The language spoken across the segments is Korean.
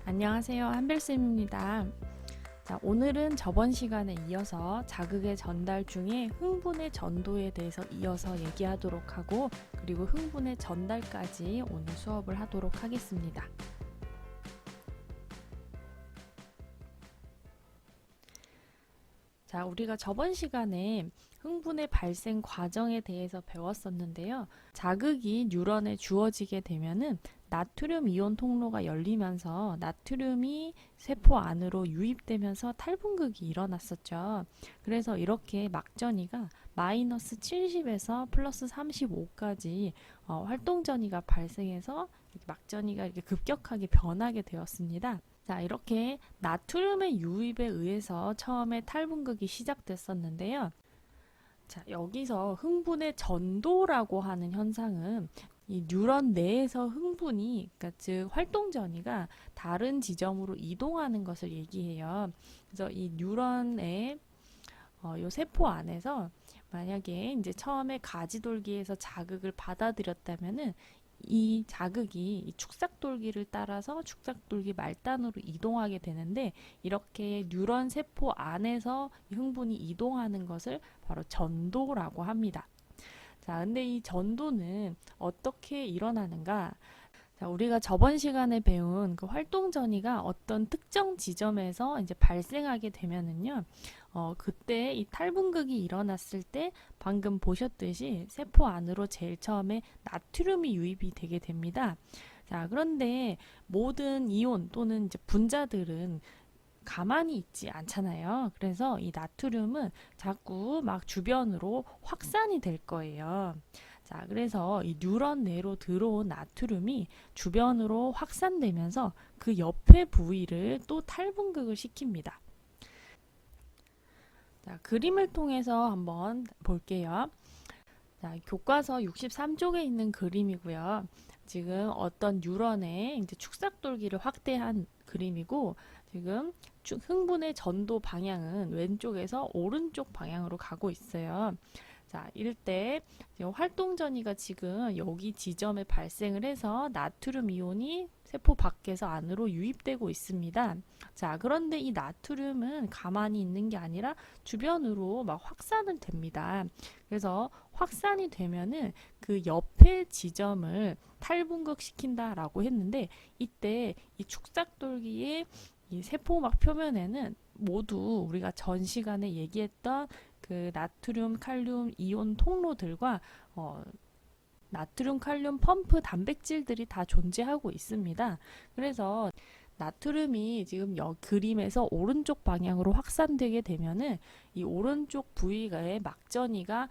안녕하세요. 한별쌤입니다. 자, 오늘은 저번 시간에 이어서 자극의 전달 중에 흥분의 전도에 대해서 이어서 얘기하도록 하고, 그리고 흥분의 전달까지 오늘 수업을 하도록 하겠습니다. 자, 우리가 저번 시간에 흥분의 발생 과정에 대해서 배웠었는데요. 자극이 뉴런에 주어지게 되면은 나트륨 이온 통로가 열리면서 나트륨이 세포 안으로 유입되면서 탈분극이 일어났었죠. 그래서 이렇게 막전이가 마이너스 70에서 플러스 35까지 활동전이가 발생해서 막전이가 이렇게 급격하게 변하게 되었습니다. 자, 이렇게 나트륨의 유입에 의해서 처음에 탈분극이 시작됐었는데요. 자, 여기서 흥분의 전도라고 하는 현상은 이 뉴런 내에서 흥분이, 그러니까 즉 활동 전이가 다른 지점으로 이동하는 것을 얘기해요. 그래서 이 뉴런의 요 세포 안에서 만약에 이제 처음에 가지돌기에서 자극을 받아들였다면은 이 자극이 이 축삭돌기를 따라서 축삭돌기 말단으로 이동하게 되는데, 이렇게 뉴런 세포 안에서 흥분이 이동하는 것을 바로 전도라고 합니다. 자, 근데 이 전도는 어떻게 일어나는가? 자, 우리가 저번 시간에 배운 그 활동 전이가 어떤 특정 지점에서 이제 발생하게 되면은요, 그때 이 탈분극이 일어났을 때 방금 보셨듯이 세포 안으로 제일 처음에 나트륨이 유입이 되게 됩니다. 자, 그런데 모든 이온 또는 이제 분자들은 가만히 있지 않잖아요. 그래서 이 나트륨은 자꾸 막 주변으로 확산이 될 거예요. 자, 그래서 이 뉴런 내로 들어온 나트륨이 주변으로 확산되면서 그 옆에 부위를 또 탈분극을 시킵니다. 자, 그림을 통해서 한번 볼게요. 자, 교과서 63쪽에 있는 그림이고요. 지금 어떤 뉴런의 이제 축삭돌기를 확대한 그림이고, 지금 흥분의 전도 방향은 왼쪽에서 오른쪽 방향으로 가고 있어요. 자, 이럴 때 활동 전이가 지금 여기 지점에 발생을 해서 나트륨 이온이 세포 밖에서 안으로 유입되고 있습니다. 자, 그런데 이 나트륨은 가만히 있는 게 아니라 주변으로 막 확산을 됩니다. 그래서 확산이 되면은 그 옆에 지점을 탈분극 시킨다라고 했는데, 이때 이 축삭돌기의 이 세포막 표면에는 모두 우리가 전 시간에 얘기했던 그 나트륨, 칼륨 이온 통로들과 나트륨, 칼륨 펌프 단백질들이 다 존재하고 있습니다. 그래서 나트륨이 지금 그림에서 오른쪽 방향으로 확산되게 되면은 이 오른쪽 부위의 막전이가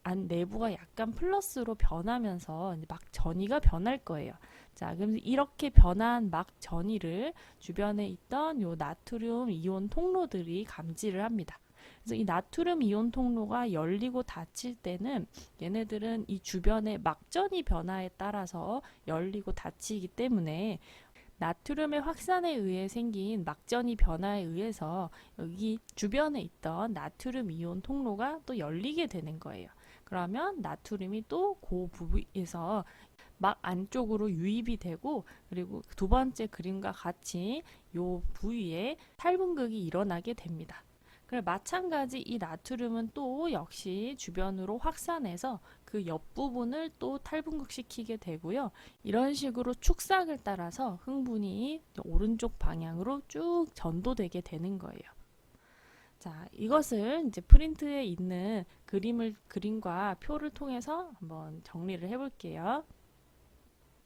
안 내부가 약간 플러스로 변하면서 막전이가 변할 거예요. 자, 그럼 이렇게 변한 막전이를 주변에 있던 요 나트륨 이온 통로들이 감지를 합니다. 그래서 이 나트륨 이온 통로가 열리고 닫힐 때는 얘네들은 이 주변의 막전이 변화에 따라서 열리고 닫히기 때문에 나트륨의 확산에 의해 생긴 막전이 변화에 의해서 여기 주변에 있던 나트륨 이온 통로가 또 열리게 되는 거예요. 그러면 나트륨이 또 그 부위에서 막 안쪽으로 유입이 되고, 그리고 두 번째 그림과 같이 요 부위에 탈분극이 일어나게 됩니다. 마찬가지 이 나트륨은 또 역시 주변으로 확산해서 그 옆부분을 또 탈분극시키게 되고요. 이런 식으로 축삭을 따라서 흥분이 오른쪽 방향으로 쭉 전도되게 되는 거예요. 자, 이것을 이제 프린트에 있는 그림과 표를 통해서 한번 정리를 해볼게요.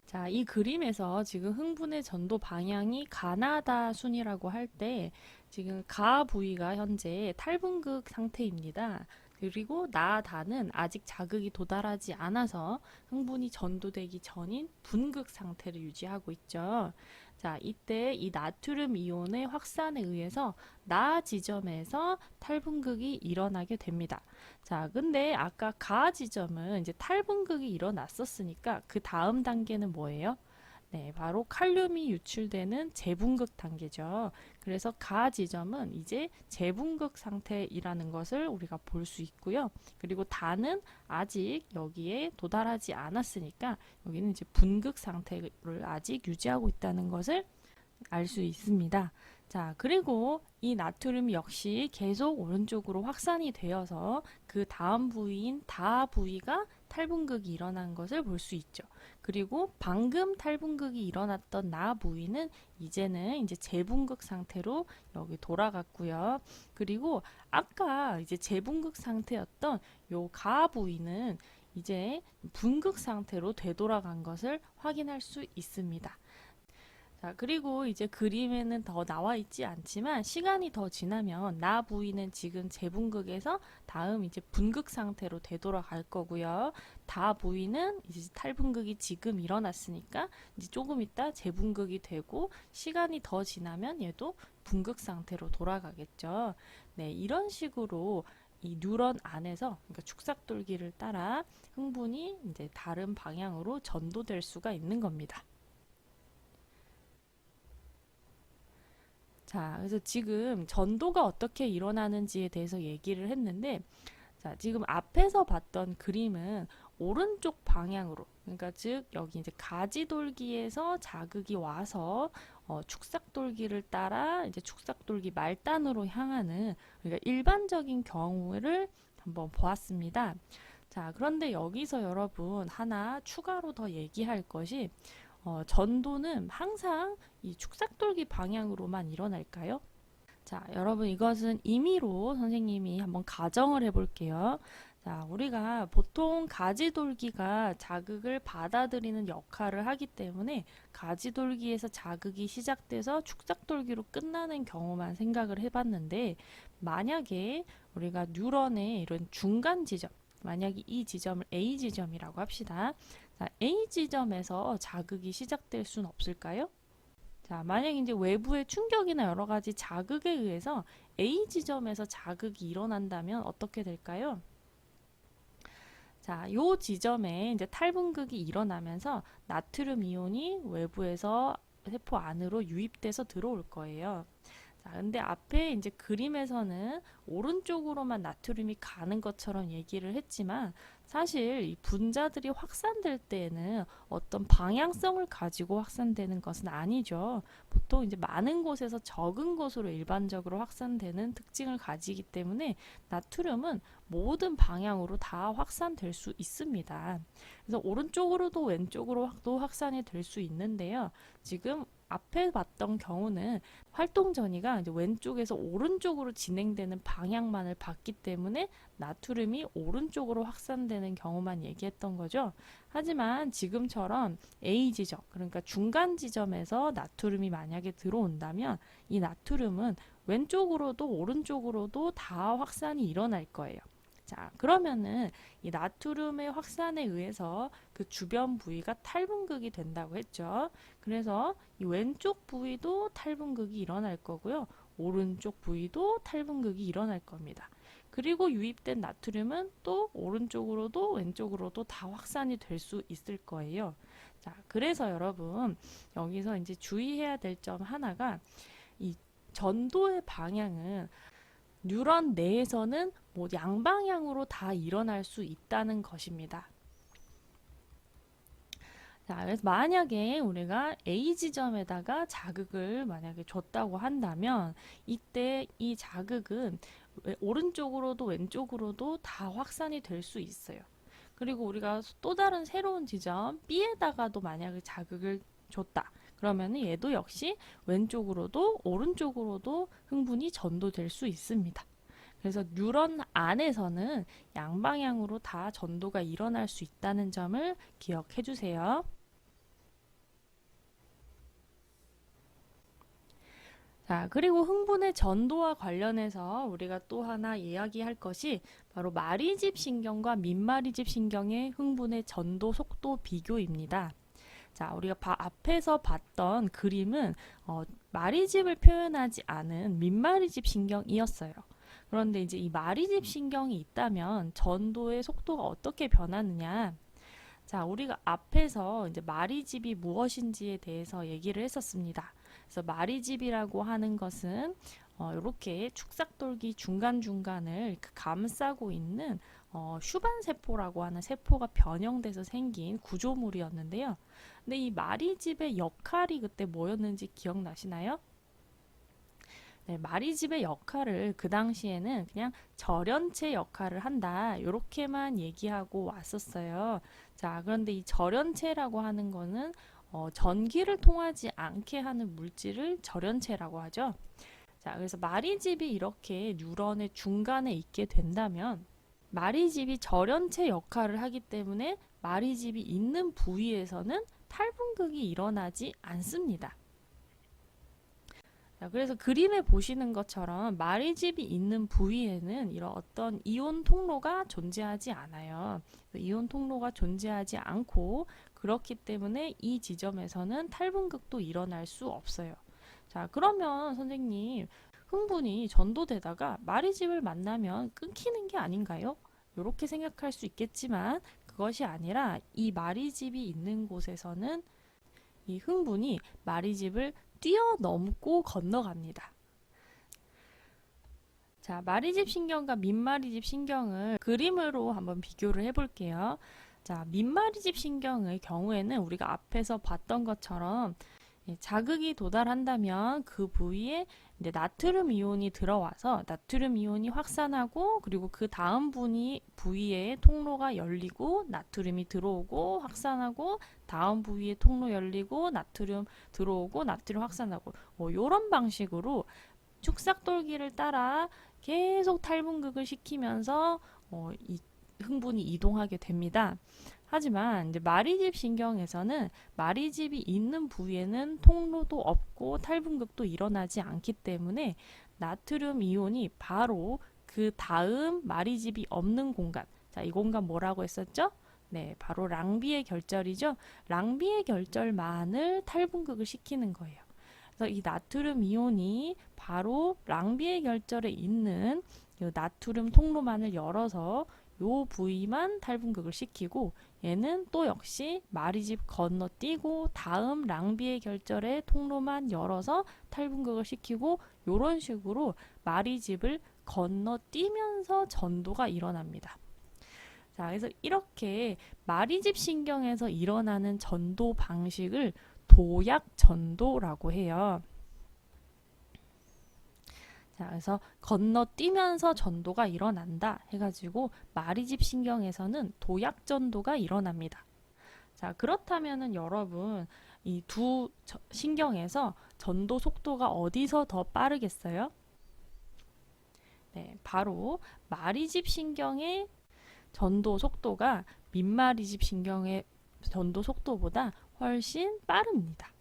자, 이 그림에서 지금 흥분의 전도 방향이 가나다 순이라고 할 때 지금 가 부위가 현재 탈분극 상태입니다. 그리고 나다는 아직 자극이 도달하지 않아서 흥분이 전도되기 전인 분극 상태를 유지하고 있죠. 자, 이때 이 나트륨 이온의 확산에 의해서 나 지점에서 탈분극이 일어나게 됩니다. 자, 근데 아까 가 지점은 이제 탈분극이 일어났었으니까 그 다음 단계는 뭐예요? 네, 바로 칼륨이 유출되는 재분극 단계죠. 그래서 가 지점은 이제 재분극 상태이라는 것을 우리가 볼 수 있고요. 그리고 다는 아직 여기에 도달하지 않았으니까 여기는 이제 분극 상태를 아직 유지하고 있다는 것을 알 수 있습니다. 자, 그리고 이 나트륨 역시 계속 오른쪽으로 확산이 되어서 그 다음 부위인 다 부위가 탈분극이 일어난 것을 볼 수 있죠. 그리고 방금 탈분극이 일어났던 나 부위는 이제는 이제 재분극 상태로 여기 돌아갔고요. 그리고 아까 이제 재분극 상태였던 요 가 부위는 이제 분극 상태로 되돌아간 것을 확인할 수 있습니다. 자, 그리고 이제 그림에는 더 나와 있지 않지만 시간이 더 지나면 나 부위는 지금 재분극에서 다음 이제 분극 상태로 되돌아갈 거고요. 다 부위는 이제 탈분극이 지금 일어났으니까 이제 조금 있다 재분극이 되고 시간이 더 지나면 얘도 분극 상태로 돌아가겠죠. 네, 이런 식으로 이 뉴런 안에서 그러니까 축삭돌기를 따라 흥분이 이제 다른 방향으로 전도될 수가 있는 겁니다. 자, 그래서 지금 전도가 어떻게 일어나는지에 대해서 얘기를 했는데, 자, 지금 앞에서 봤던 그림은 오른쪽 방향으로, 그러니까 즉 여기 이제 가지돌기에서 자극이 와서 축삭돌기를 따라 이제 축삭돌기 말단으로 향하는 그러니까 일반적인 경우를 한번 보았습니다. 자, 그런데 여기서 여러분 하나 추가로 더 얘기할 것이 전도는 항상 이 축삭돌기 방향으로만 일어날까요? 자, 여러분 이것은 임의로 선생님이 한번 가정을 해볼게요. 자, 우리가 보통 가지돌기가 자극을 받아들이는 역할을 하기 때문에 가지돌기에서 자극이 시작돼서 축삭돌기로 끝나는 경우만 생각을 해봤는데 만약에 우리가 뉴런의 이런 중간 지점, 만약에 이 지점을 A 지점이라고 합시다. 자, A 지점에서 자극이 시작될 수는 없을까요? 자, 만약 이제 외부의 충격이나 여러 가지 자극에 의해서 A 지점에서 자극이 일어난다면 어떻게 될까요? 자, 요 지점에 이제 탈분극이 일어나면서 나트륨 이온이 외부에서 세포 안으로 유입돼서 들어올 거예요. 자, 근데 앞에 이제 그림에서는 오른쪽으로만 나트륨이 가는 것처럼 얘기를 했지만 사실 이 분자들이 확산될 때에는 어떤 방향성을 가지고 확산되는 것은 아니죠. 보통 이제 많은 곳에서 적은 곳으로 일반적으로 확산되는 특징을 가지기 때문에 나트륨은 모든 방향으로 다 확산될 수 있습니다. 그래서 오른쪽으로도 왼쪽으로도 확산이 될 수 있는데요. 지금 앞에 봤던 경우는 활동 전이가 이제 왼쪽에서 오른쪽으로 진행되는 방향만을 봤기 때문에 나트륨이 오른쪽으로 확산되는 경우만 얘기했던 거죠. 하지만 지금처럼 A 지점, 그러니까 중간 지점에서 나트륨이 만약에 들어온다면 이 나트륨은 왼쪽으로도 오른쪽으로도 다 확산이 일어날 거예요. 자, 그러면은 이 나트륨의 확산에 의해서 그 주변 부위가 탈분극이 된다고 했죠. 그래서 이 왼쪽 부위도 탈분극이 일어날 거고요. 오른쪽 부위도 탈분극이 일어날 겁니다. 그리고 유입된 나트륨은 또 오른쪽으로도 왼쪽으로도 다 확산이 될 수 있을 거예요. 자, 그래서 여러분 여기서 이제 주의해야 될 점 하나가 이 전도의 방향은 뉴런 내에서는 뭐 양방향으로 다 일어날 수 있다는 것입니다. 자, 그래서 만약에 우리가 A 지점에다가 자극을 만약에 줬다고 한다면 이때 이 자극은 오른쪽으로도 왼쪽으로도 다 확산이 될 수 있어요. 그리고 우리가 또 다른 새로운 지점 B에다가도 만약에 자극을 줬다. 그러면 얘도 역시 왼쪽으로도 오른쪽으로도 흥분이 전도될 수 있습니다. 그래서 뉴런 안에서는 양방향으로 다 전도가 일어날 수 있다는 점을 기억해 주세요. 자, 그리고 흥분의 전도와 관련해서 우리가 또 하나 이야기할 것이 바로 마리집 신경과 민마리집 신경의 흥분의 전도 속도 비교입니다. 자, 우리가 앞에서 봤던 그림은 마리집을 표현하지 않은 민마리집 신경이었어요. 그런데 이제 이 마리집 신경이 있다면 전도의 속도가 어떻게 변하느냐? 자, 우리가 앞에서 이제 마리집이 무엇인지에 대해서 얘기를 했었습니다. 그래서 마리집이라고 하는 것은 이렇게 축삭돌기 중간중간을 감싸고 있는 슈반세포라고 하는 세포가 변형돼서 생긴 구조물이었는데요. 근데 이 마리집의 역할이 그때 뭐였는지 기억나시나요? 네, 마리집의 역할을 그 당시에는 그냥 절연체 역할을 한다. 이렇게만 얘기하고 왔었어요. 자, 그런데 이 절연체라고 하는 거는 전기를 통하지 않게 하는 물질을 절연체라고 하죠. 자, 그래서 마리집이 이렇게 뉴런의 중간에 있게 된다면 마리집이 절연체 역할을 하기 때문에 마리집이 있는 부위에서는 탈분극이 일어나지 않습니다. 자, 그래서 그림에 보시는 것처럼 마리집이 있는 부위에는 이런 어떤 이온 통로가 존재하지 않아요. 이온 통로가 존재하지 않고 그렇기 때문에 이 지점에서는 탈분극도 일어날 수 없어요. 자, 그러면 선생님, 흥분이 전도되다가 마리집을 만나면 끊기는 게 아닌가요? 이렇게 생각할 수 있겠지만 그것이 아니라 이 마리집이 있는 곳에서는 이 흥분이 마리집을 뛰어넘고 건너갑니다. 자, 마리집 신경과 민마리집 신경을 그림으로 한번 비교를 해볼게요. 자, 민마리집 신경의 경우에는 우리가 앞에서 봤던 것처럼 자극이 도달한다면 그 부위에 이제 나트륨 이온이 들어와서 나트륨 이온이 확산하고 그리고 그 다음 부위에 통로가 열리고 나트륨이 들어오고 확산하고 다음 부위에 통로 열리고 나트륨 들어오고 나트륨 확산하고 이런 방식으로 축삭돌기를 따라 계속 탈분극을 시키면서 이 흥분이 이동하게 됩니다. 하지만 이제 마리집 신경에서는 마리집이 있는 부위에는 통로도 없고 탈분극도 일어나지 않기 때문에 나트륨 이온이 바로 그 다음 마리집이 없는 공간, 자, 이 공간 뭐라고 했었죠? 네, 바로 랑비의 결절이죠. 랑비의 결절만을 탈분극을 시키는 거예요. 그래서 이 나트륨 이온이 바로 랑비의 결절에 있는 이 나트륨 통로만을 열어서 요 부위만 탈분극을 시키고 얘는 또 역시 마리집 건너뛰고 다음 랑비의 결절의 통로만 열어서 탈분극을 시키고 요런 식으로 마리집을 건너뛰면서 전도가 일어납니다. 자, 그래서 이렇게 마리집 신경에서 일어나는 전도 방식을 도약 전도라고 해요. 자, 그래서 건너뛰면서 전도가 일어난다 해가지고 마리집 신경에서는 도약 전도가 일어납니다. 자, 그렇다면은 여러분 이 두 신경에서 전도 속도가 어디서 더 빠르겠어요? 네, 바로 마리집 신경의 전도 속도가 민마리집 신경의 전도 속도보다 훨씬 빠릅니다.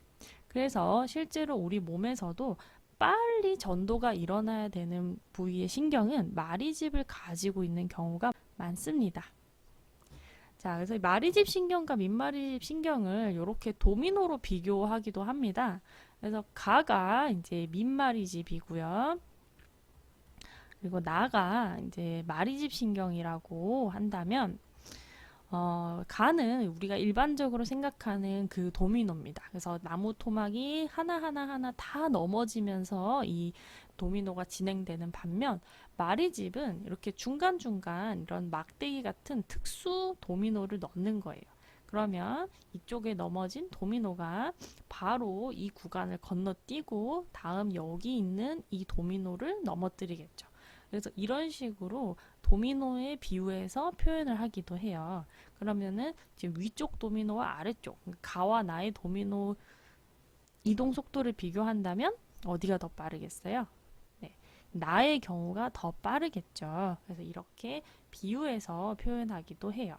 그래서 실제로 우리 몸에서도 빨리 전도가 일어나야 되는 부위의 신경은 마리집을 가지고 있는 경우가 많습니다. 자, 그래서 마리집 신경과 민마리집 신경을 이렇게 도미노로 비교하기도 합니다. 그래서 가가 이제 민마리집이고요. 그리고 나가 이제 마리집 신경이라고 한다면 가는 우리가 일반적으로 생각하는 그 도미노입니다. 그래서 나무 토막이 하나하나 다 넘어지면서 이 도미노가 진행되는 반면 마리집은 이렇게 중간중간 이런 막대기 같은 특수 도미노를 넣는 거예요. 그러면 이쪽에 넘어진 도미노가 바로 이 구간을 건너뛰고 다음 여기 있는 이 도미노를 넘어뜨리겠죠. 그래서 이런 식으로 도미노에 비유해서 표현을 하기도 해요. 그러면은 지금 위쪽 도미노와 아래쪽, 가와 나의 도미노 이동 속도를 비교한다면 어디가 더 빠르겠어요? 네, 나의 경우가 더 빠르겠죠. 그래서 이렇게 비유해서 표현하기도 해요.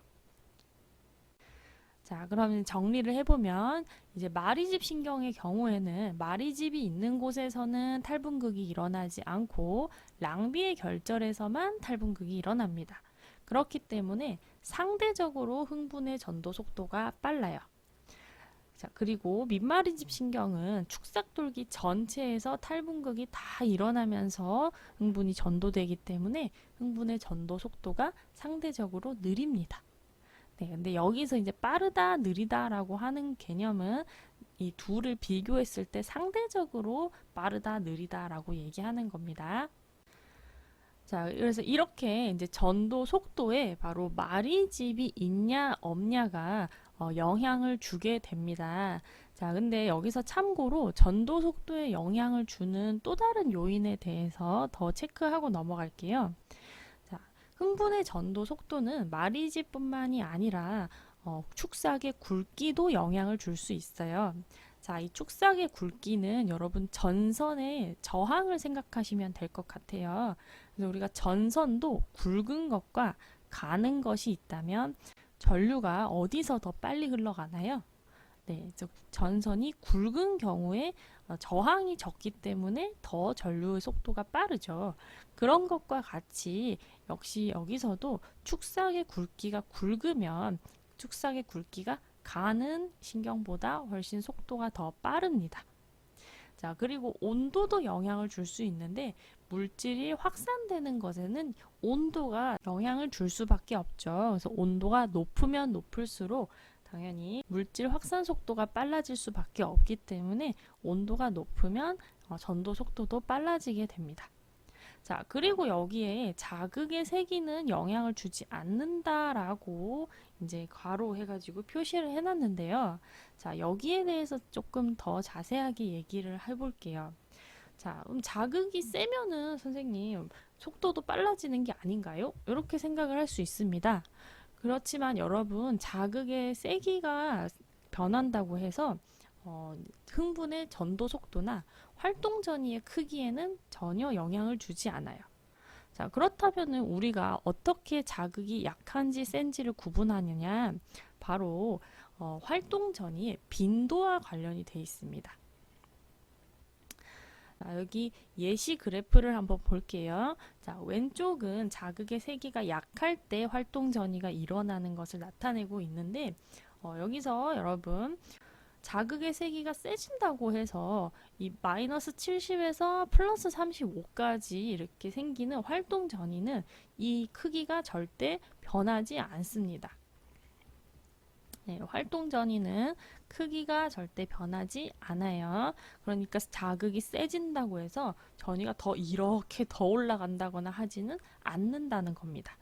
자, 그러면 정리를 해보면 이제 마리집 신경의 경우에는 마리집이 있는 곳에서는 탈분극이 일어나지 않고 랑비의 결절에서만 탈분극이 일어납니다. 그렇기 때문에 상대적으로 흥분의 전도 속도가 빨라요. 자, 그리고 민마리집 신경은 축삭돌기 전체에서 탈분극이 다 일어나면서 흥분이 전도되기 때문에 흥분의 전도 속도가 상대적으로 느립니다. 네, 근데 여기서 이제 빠르다, 느리다라고 하는 개념은 이 둘을 비교했을 때 상대적으로 빠르다, 느리다라고 얘기하는 겁니다. 자, 그래서 이렇게 이제 전도 속도에 바로 마리집이 있냐 없냐가 영향을 주게 됩니다. 자, 근데 여기서 참고로 전도 속도에 영향을 주는 또 다른 요인에 대해서 더 체크하고 넘어갈게요. 자, 흥분의 전도 속도는 마리집뿐만이 아니라 축삭의 굵기도 영향을 줄 수 있어요. 자, 이 축삭의 굵기는 여러분 전선의 저항을 생각하시면 될 것 같아요. 그래서 우리가 전선도 굵은 것과 가는 것이 있다면 전류가 어디서 더 빨리 흘러가나요? 네, 즉 전선이 굵은 경우에 저항이 적기 때문에 더 전류의 속도가 빠르죠. 그런 것과 같이 역시 여기서도 축삭의 굵기가 굵으면 축삭의 굵기가 가는 신경보다 훨씬 속도가 더 빠릅니다. 자, 그리고 온도도 영향을 줄 수 있는데 물질이 확산되는 것에는 온도가 영향을 줄 수밖에 없죠. 그래서 온도가 높으면 높을수록 당연히 물질 확산 속도가 빨라질 수밖에 없기 때문에 온도가 높으면 전도 속도도 빨라지게 됩니다. 자, 그리고 여기에 자극의 세기는 영향을 주지 않는다라고 이제 괄호 해가지고 표시를 해놨는데요. 자, 여기에 대해서 조금 더 자세하게 얘기를 해볼게요. 자, 그럼 자극이 세면은 선생님 속도도 빨라지는 게 아닌가요? 이렇게 생각을 할 수 있습니다. 그렇지만 여러분 자극의 세기가 변한다고 해서 흥분의 전도 속도나 활동 전이의 크기에는 전혀 영향을 주지 않아요. 자, 그렇다면 우리가 어떻게 자극이 약한지 센지를 구분하느냐? 바로 활동 전이의 빈도와 관련이 되어 있습니다. 자, 여기 예시 그래프를 한번 볼게요. 자, 왼쪽은 자극의 세기가 약할 때 활동 전이가 일어나는 것을 나타내고 있는데 여기서 여러분 자극의 세기가 세진다고 해서 이 마이너스 70에서 플러스 35까지 이렇게 생기는 활동 전이는 이 크기가 절대 변하지 않습니다. 네, 활동 전이는 크기가 절대 변하지 않아요. 그러니까 자극이 세진다고 해서 전이가 더 이렇게 더 올라간다거나 하지는 않는다는 겁니다.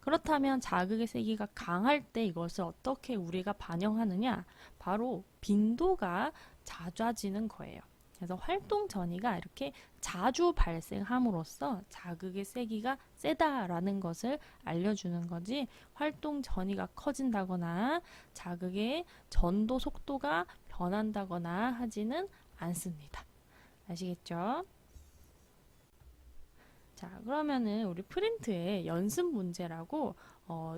그렇다면 자극의 세기가 강할 때 이것을 어떻게 우리가 반영하느냐? 바로 빈도가 잦아지는 거예요. 그래서 활동 전이가 이렇게 자주 발생함으로써 자극의 세기가 세다라는 것을 알려주는 거지, 활동 전이가 커진다거나 자극의 전도 속도가 변한다거나 하지는 않습니다. 아시겠죠? 자, 그러면은 우리 프린트에 연습 문제라고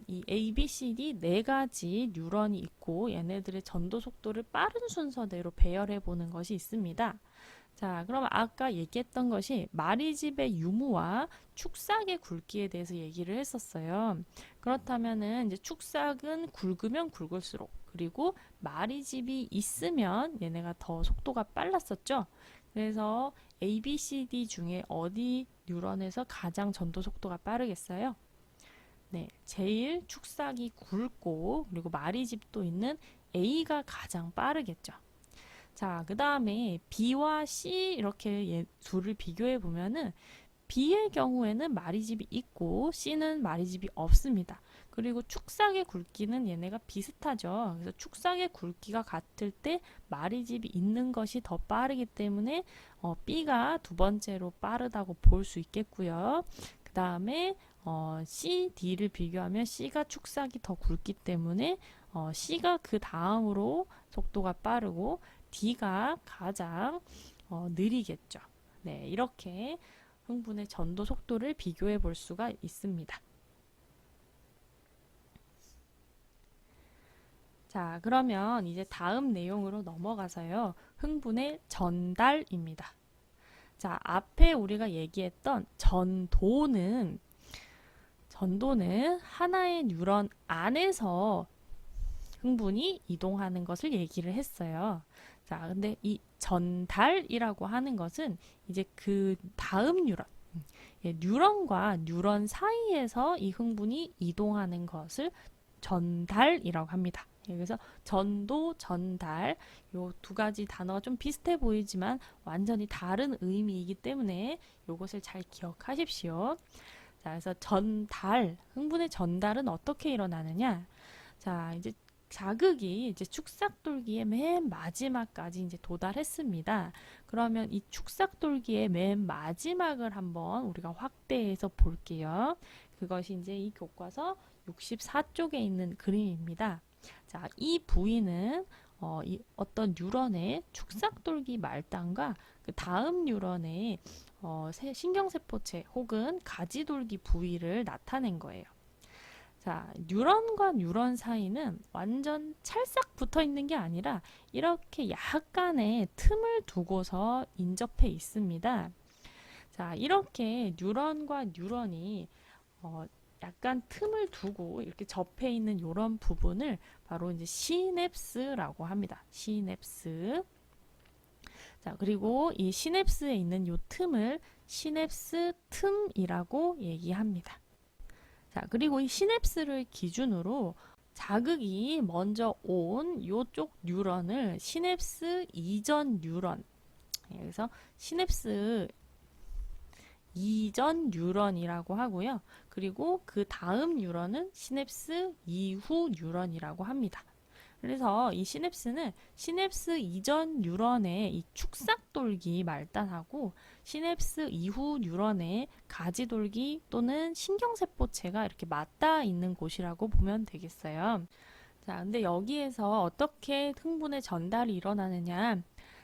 이 A, B, C, D 네 가지 뉴런이 있고 얘네들의 전도 속도를 빠른 순서대로 배열해 보는 것이 있습니다. 자, 그럼 아까 얘기했던 것이 마리집의 유무와 축삭의 굵기에 대해서 얘기를 했었어요. 그렇다면은 이제 축삭은 굵으면 굵을수록, 그리고 마리집이 있으면 얘네가 더 속도가 빨랐었죠. 그래서 A, B, C, D 중에 어디 뉴런에서 가장 전도 속도가 빠르겠어요? 네, 제일 축삭이 굵고 그리고 마리집도 있는 A가 가장 빠르겠죠. 자, 그 다음에 B와 C 이렇게 둘을 비교해 보면은 B의 경우에는 마리집이 있고 C는 마리집이 없습니다. 그리고 축삭의 굵기는 얘네가 비슷하죠. 그래서 축삭의 굵기가 같을 때 마리집이 있는 것이 더 빠르기 때문에 B가 두 번째로 빠르다고 볼 수 있겠고요. 그 다음에 C, D를 비교하면 C가 축삭이 더 굵기 때문에 C가 그 다음으로 속도가 빠르고 D가 가장 느리겠죠. 네, 이렇게 흥분의 전도 속도를 비교해 볼 수가 있습니다. 자, 그러면 이제 다음 내용으로 넘어가서요. 흥분의 전달입니다. 자, 앞에 우리가 얘기했던 전도는 하나의 뉴런 안에서 흥분이 이동하는 것을 얘기를 했어요. 자, 근데 이 전달이라고 하는 것은 이제 그 다음 뉴런, 뉴런과 뉴런 사이에서 이 흥분이 이동하는 것을 전달이라고 합니다. 그래서 전도, 전달 요 두 가지 단어가 좀 비슷해 보이지만 완전히 다른 의미이기 때문에 이것을 잘 기억하십시오. 자, 그래서 흥분의 전달은 어떻게 일어나느냐? 자, 이제 자극이 이제 축삭돌기의 맨 마지막까지 이제 도달했습니다. 그러면 이 축삭돌기의 맨 마지막을 한번 우리가 확대해서 볼게요. 그것이 이제 이 교과서 64쪽에 있는 그림입니다. 자, 이 부위는 어떤 뉴런의 축삭돌기 말단과 그 다음 뉴런의 신경세포체 혹은 가지돌기 부위를 나타낸 거예요. 자, 뉴런과 뉴런 사이는 완전 찰싹 붙어 있는 게 아니라 이렇게 약간의 틈을 두고서 인접해 있습니다. 자, 이렇게 뉴런과 뉴런이 약간 틈을 두고 이렇게 접해 있는 이런 부분을 바로 이제 시냅스라고 합니다. 시냅스. 자, 그리고 이 시냅스에 있는 이 틈을 시냅스 틈이라고 얘기합니다. 자, 그리고 이 시냅스를 기준으로 자극이 먼저 온 이쪽 뉴런을 시냅스 이전 뉴런, 그래서 시냅스 이전 뉴런이라고 하고요. 그리고 그 다음 뉴런은 시냅스 이후 뉴런이라고 합니다. 그래서 이 시냅스는 시냅스 이전 뉴런의 이 축삭돌기 말단하고 시냅스 이후 뉴런의 가지돌기 또는 신경세포체가 이렇게 맞닿아 있는 곳이라고 보면 되겠어요. 자, 근데 여기에서 어떻게 흥분의 전달이 일어나느냐?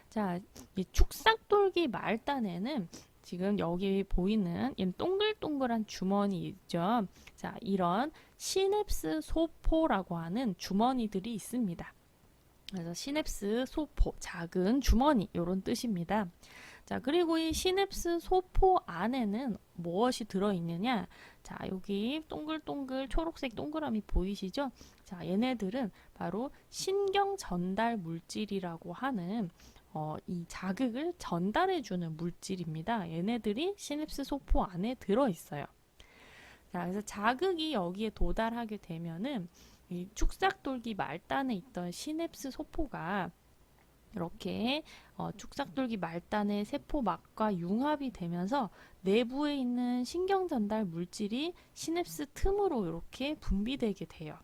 자, 이 축삭돌기 말단에는 지금 여기 보이는 이 동글동글한 주머니 있죠. 자, 이런 시냅스 소포라고 하는 주머니들이 있습니다. 그래서 시냅스 소포, 작은 주머니 이런 뜻입니다. 자, 그리고 이 시냅스 소포 안에는 무엇이 들어있느냐? 자, 여기 동글동글 초록색 동그라미 보이시죠? 자, 얘네들은 바로 신경 전달 물질이라고 하는 이 자극을 전달해주는 물질입니다. 얘네들이 시냅스 소포 안에 들어있어요. 자, 그래서 자극이 여기에 도달하게 되면은 이 축삭돌기 말단에 있던 시냅스 소포가 이렇게 축삭돌기 말단의 세포막과 융합이 되면서 내부에 있는 신경 전달 물질이 시냅스 틈으로 이렇게 분비되게 돼요.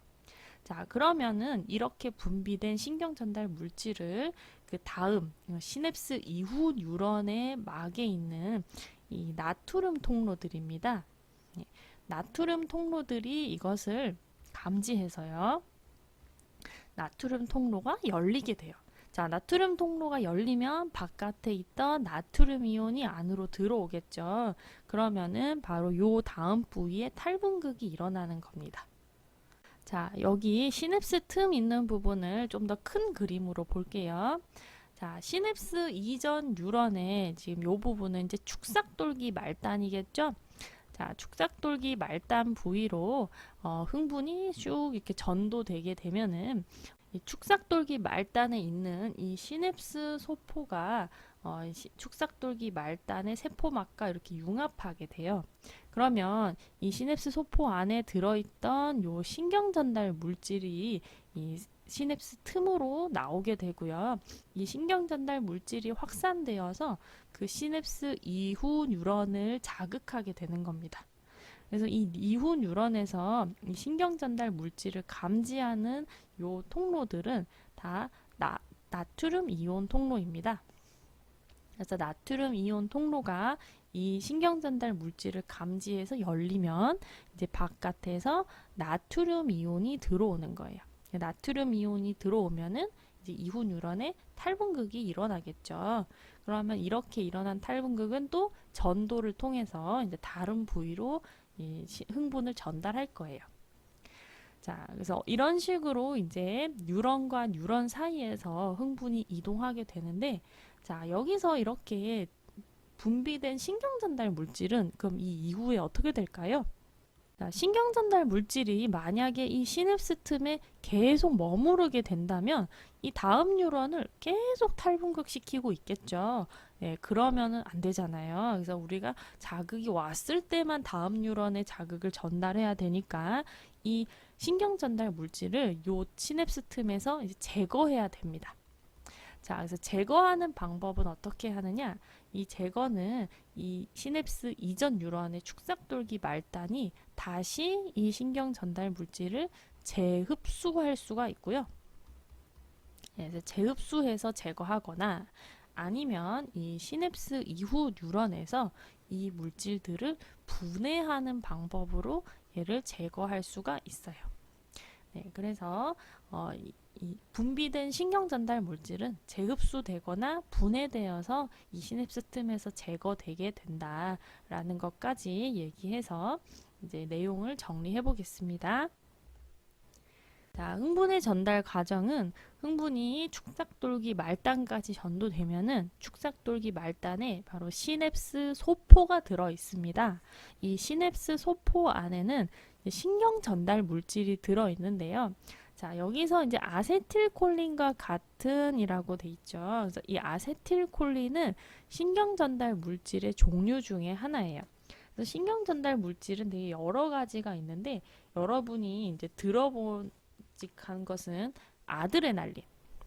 자, 그러면은 이렇게 분비된 신경 전달 물질을 그 다음 시냅스 이후 뉴런의 막에 있는 이 나트륨 통로들입니다. 나트륨 통로들이 이것을 감지해서요. 나트륨 통로가 열리게 돼요. 자, 나트륨 통로가 열리면 바깥에 있던 나트륨 이온이 안으로 들어오겠죠. 그러면은 바로 요 다음 부위에 탈분극이 일어나는 겁니다. 자, 여기 시냅스 틈 있는 부분을 좀 더 큰 그림으로 볼게요. 자, 시냅스 이전 뉴런의 지금 요 부분은 이제 축삭돌기 말단이겠죠? 자, 축삭돌기 말단 부위로 흥분이 쭉 이렇게 전도되게 되면은 이 축삭돌기 말단에 있는 이 시냅스 소포가 축삭돌기 말단의 세포막과 이렇게 융합하게 돼요. 그러면 이 시냅스 소포 안에 들어있던 요 신경 전달 물질이 이 시냅스 틈으로 나오게 되고요. 이 신경 전달 물질이 확산되어서 그 시냅스 이후 뉴런을 자극하게 되는 겁니다. 그래서 이 이후 뉴런에서 이 신경 전달 물질을 감지하는 요 통로들은 다 나트륨 이온 통로입니다. 그래서 나트륨 이온 통로가 이 신경 전달 물질을 감지해서 열리면 이제 바깥에서 나트륨 이온이 들어오는 거예요. 나트륨 이온이 들어오면은 이제 이후 뉴런에 탈분극이 일어나겠죠. 그러면 이렇게 일어난 탈분극은 또 전도를 통해서 이제 다른 부위로 이 흥분을 전달할 거예요. 자, 그래서 이런 식으로 이제 뉴런과 뉴런 사이에서 흥분이 이동하게 되는데, 자, 여기서 이렇게 분비된 신경 전달 물질은 그럼 이 이후에 어떻게 될까요? 자, 신경 전달 물질이 만약에 이 시냅스 틈에 계속 머무르게 된다면 이 다음 뉴런을 계속 탈분극시키고 있겠죠. 예, 그러면은 안 되잖아요. 그래서 우리가 자극이 왔을 때만 다음 뉴런에 자극을 전달해야 되니까 이 신경 전달 물질을 요 시냅스 틈에서 이제 제거해야 됩니다. 자, 그래서 제거하는 방법은 어떻게 하느냐? 이 제거는 이 시냅스 이전 뉴런의 축삭돌기 말단이 다시 이 신경 전달 물질을 재흡수할 수가 있고요. 그래서 재흡수해서 제거하거나 아니면 이 시냅스 이후 뉴런에서 이 물질들을 분해하는 방법으로 얘를 제거할 수가 있어요. 네, 그래서 이 분비된 신경 전달 물질은 재흡수되거나 분해되어서 이 시냅스 틈에서 제거되게 된다라는 것까지 얘기해서 이제 내용을 정리해 보겠습니다. 자, 흥분의 전달 과정은 흥분이 축삭돌기 말단까지 전도되면은 축삭돌기 말단에 바로 시냅스 소포가 들어 있습니다. 이 시냅스 소포 안에는 신경 전달 물질이 들어 있는데요. 자, 여기서 이제 아세틸콜린과 같은이라고 돼 있죠. 그래서 이 아세틸콜린은 신경 전달 물질의 종류 중에 하나예요. 그래서 신경 전달 물질은 되게 여러 가지가 있는데 여러분이 이제 들어본 한 것은 아드레날린.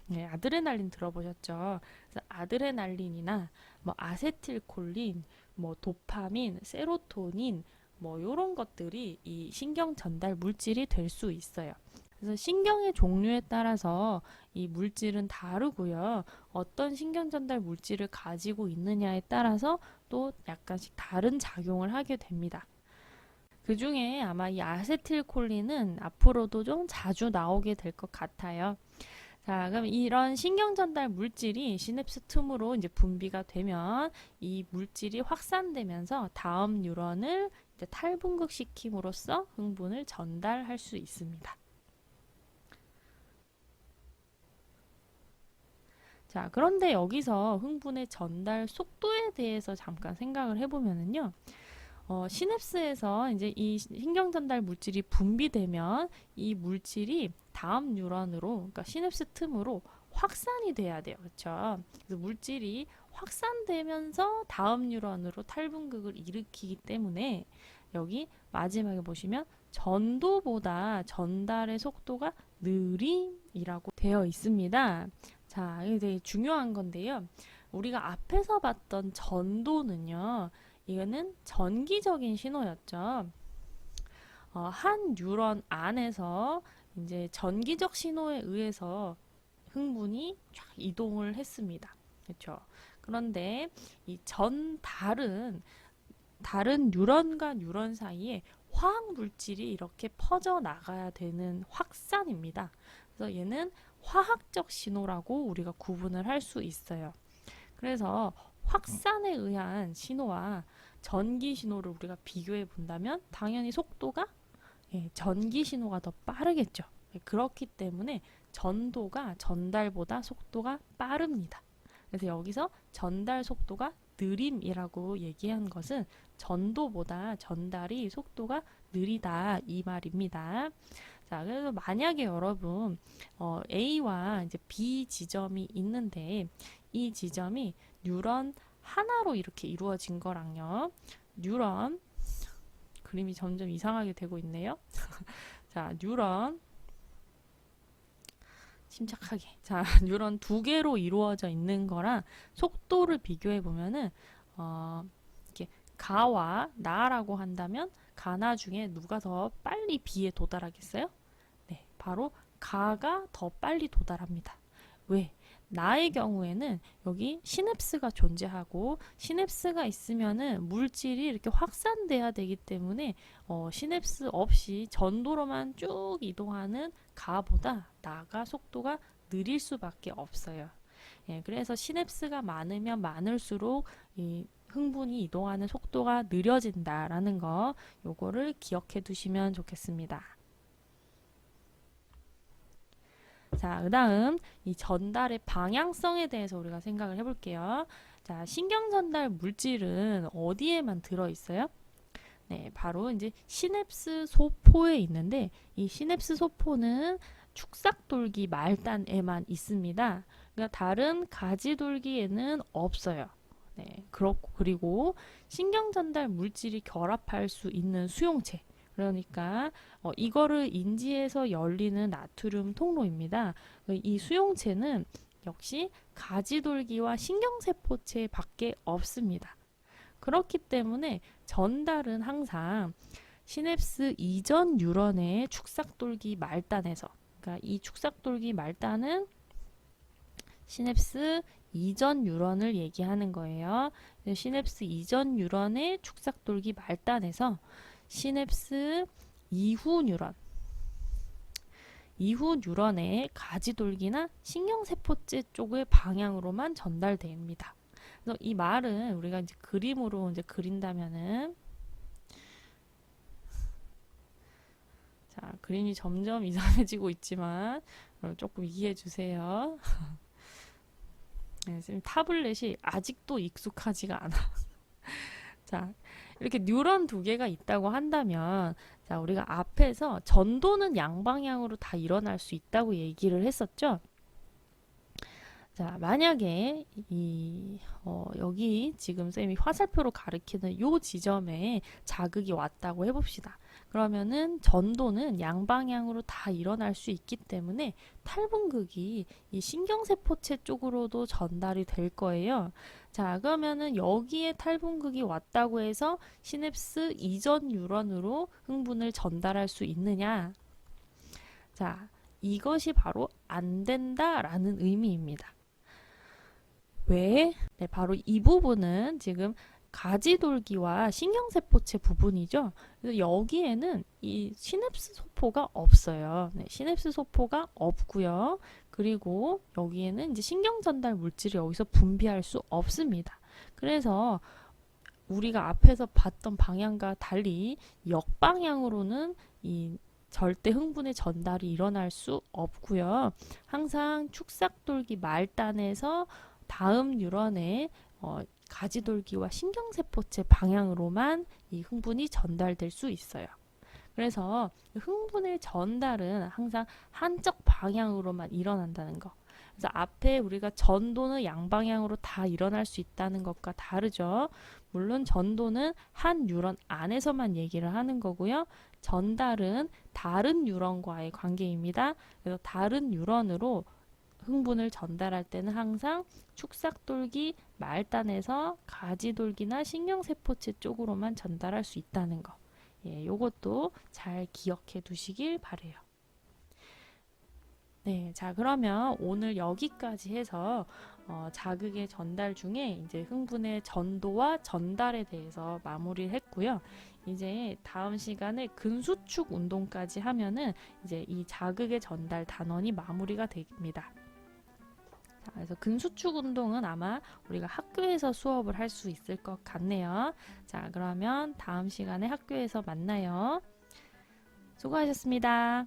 네, 아드레날린 들어보셨죠? 그래서 아드레날린이나 뭐 아세틸콜린, 뭐 도파민, 세로토닌, 뭐 이런 것들이 이 신경 전달 물질이 될 수 있어요. 그래서 신경의 종류에 따라서 이 물질은 다르고요. 어떤 신경 전달 물질을 가지고 있느냐에 따라서 또 약간씩 다른 작용을 하게 됩니다. 그 중에 아마 이 아세틸콜린은 앞으로도 좀 자주 나오게 될 것 같아요. 자, 그럼 이런 신경 전달 물질이 시냅스 틈으로 이제 분비가 되면 이 물질이 확산되면서 다음 뉴런을 이제 탈분극시킴으로써 흥분을 전달할 수 있습니다. 자, 그런데 여기서 흥분의 전달 속도에 대해서 잠깐 생각을 해보면은요. 시냅스에서 이제 이 신경 전달 물질이 분비되면 이 물질이 다음 뉴런으로, 그러니까 시냅스 틈으로 확산이 돼야 돼요. 그렇죠? 그래서 물질이 확산되면서 다음 뉴런으로 탈분극을 일으키기 때문에 여기 마지막에 보시면 전도보다 전달의 속도가 느림이라고 되어 있습니다. 자, 이게 되게 중요한 건데요. 우리가 앞에서 봤던 전도는요. 이거는 전기적인 신호였죠. 한 뉴런 안에서 이제 전기적 신호에 의해서 흥분이 쫙 이동을 했습니다. 그렇죠? 그런데 이 다른 뉴런과 뉴런 사이에 화학 물질이 이렇게 퍼져 나가야 되는 확산입니다. 그래서 얘는 화학적 신호라고 우리가 구분을 할 수 있어요. 그래서 확산에 의한 신호와 전기 신호를 우리가 비교해 본다면 당연히 속도가 전기 신호가 더 빠르겠죠. 그렇기 때문에 전도가 전달보다 속도가 빠릅니다. 그래서 여기서 전달 속도가 느림이라고 얘기한 것은 전도보다 전달이 속도가 느리다 이 말입니다. 자, 그래서 만약에 여러분 A와 이제 B 지점이 있는데 이 지점이 뉴런 하나로 이렇게 이루어진 거랑요. 뉴런 그림이 점점 이상하게 되고 있네요. 자, 뉴런 침착하게. 자, 뉴런 두 개로 이루어져 있는 거랑 속도를 비교해 보면은 이렇게 가와 나라고 한다면 가나 중에 누가 더 빨리 B에 도달하겠어요? 네, 바로 가가 더 빨리 도달합니다. 왜? 나의 경우에는 여기 시냅스가 존재하고 시냅스가 있으면은 물질이 이렇게 확산돼야 되기 때문에 시냅스 없이 전도로만 쭉 이동하는 가보다 나가 속도가 느릴 수밖에 없어요. 예, 그래서 시냅스가 많으면 많을수록 이 흥분이 이동하는 속도가 느려진다라는 거 요거를 기억해 두시면 좋겠습니다. 자, 그 다음 이 전달의 방향성에 대해서 우리가 생각을 해볼게요. 자, 신경 전달 물질은 어디에만 들어있어요? 네, 바로 이제 시냅스 소포에 있는데 이 시냅스 소포는 축삭돌기 말단에만 있습니다. 그러니까 다른 가지돌기에는 없어요. 네, 그렇고 그리고 신경 전달 물질이 결합할 수 있는 수용체 그러니까 이거를 인지해서 열리는 나트륨 통로입니다. 이 수용체는 역시 가지돌기와 신경세포체 밖에 없습니다. 그렇기 때문에 전달은 항상 시냅스 이전 뉴런의 축삭돌기 말단에서, 그러니까 이 축삭돌기 말단은 시냅스 이전 뉴런을 얘기하는 거예요. 시냅스 이전 뉴런의 축삭돌기 말단에서 시냅스 이후 뉴런의 가지돌기나 신경세포체 쪽의 방향으로만 전달됩니다. 그래서 이 말은 우리가 이제 그림으로 이제 그린다면은, 자, 그림이 점점 이상해지고 있지만 조금 이해해 주세요. 네, 지금 타블렛이 아직도 익숙하지가 않아. 자, 이렇게 뉴런 두 개가 있다고 한다면, 자, 우리가 앞에서 전도는 양방향으로 다 일어날 수 있다고 얘기를 했었죠. 자, 만약에 여기 지금 쌤이 화살표로 가리키는 요 지점에 자극이 왔다고 해봅시다. 그러면은 전도는 양방향으로 다 일어날 수 있기 때문에 탈분극이 이 신경세포체 쪽으로도 전달이 될 거예요. 자, 그러면은 여기에 탈분극이 왔다고 해서 시냅스 이전 뉴런으로 흥분을 전달할 수 있느냐? 자, 이것이 바로 안 된다라는 의미입니다. 왜? 네, 바로 이 부분은 지금 가지돌기와 신경세포체 부분이죠. 그래서 여기에는 이 시냅스 소포가 없어요. 네, 시냅스 소포가 없고요. 그리고 여기에는 이제 신경전달 물질을 여기서 분비할 수 없습니다. 그래서 우리가 앞에서 봤던 방향과 달리 역방향으로는 이 절대 흥분의 전달이 일어날 수 없고요. 항상 축삭돌기 말단에서 다음 뉴런의 가지돌기와 신경세포체 방향으로만 이 흥분이 전달될 수 있어요. 그래서 흥분의 전달은 항상 한쪽 방향으로만 일어난다는 거. 그래서 앞에 우리가 전도는 양방향으로 다 일어날 수 있다는 것과 다르죠. 물론 전도는 한 뉴런 안에서만 얘기를 하는 거고요. 전달은 다른 뉴런과의 관계입니다. 그래서 다른 뉴런으로 흥분을 전달할 때는 항상 축삭돌기 말단에서 가지돌기나 신경세포체 쪽으로만 전달할 수 있다는 거. 예, 요것도 잘 기억해 두시길 바래요. 네, 자, 그러면 오늘 여기까지 해서 자극의 전달 중에 이제 흥분의 전도와 전달에 대해서 마무리를 했고요. 이제 다음 시간에 근수축 운동까지 하면은 이제 이 자극의 전달 단원이 마무리가 됩니다. 자, 그래서 근수축 운동은 아마 우리가 학교에서 수업을 할 수 있을 것 같네요. 자, 그러면 다음 시간에 학교에서 만나요. 수고하셨습니다.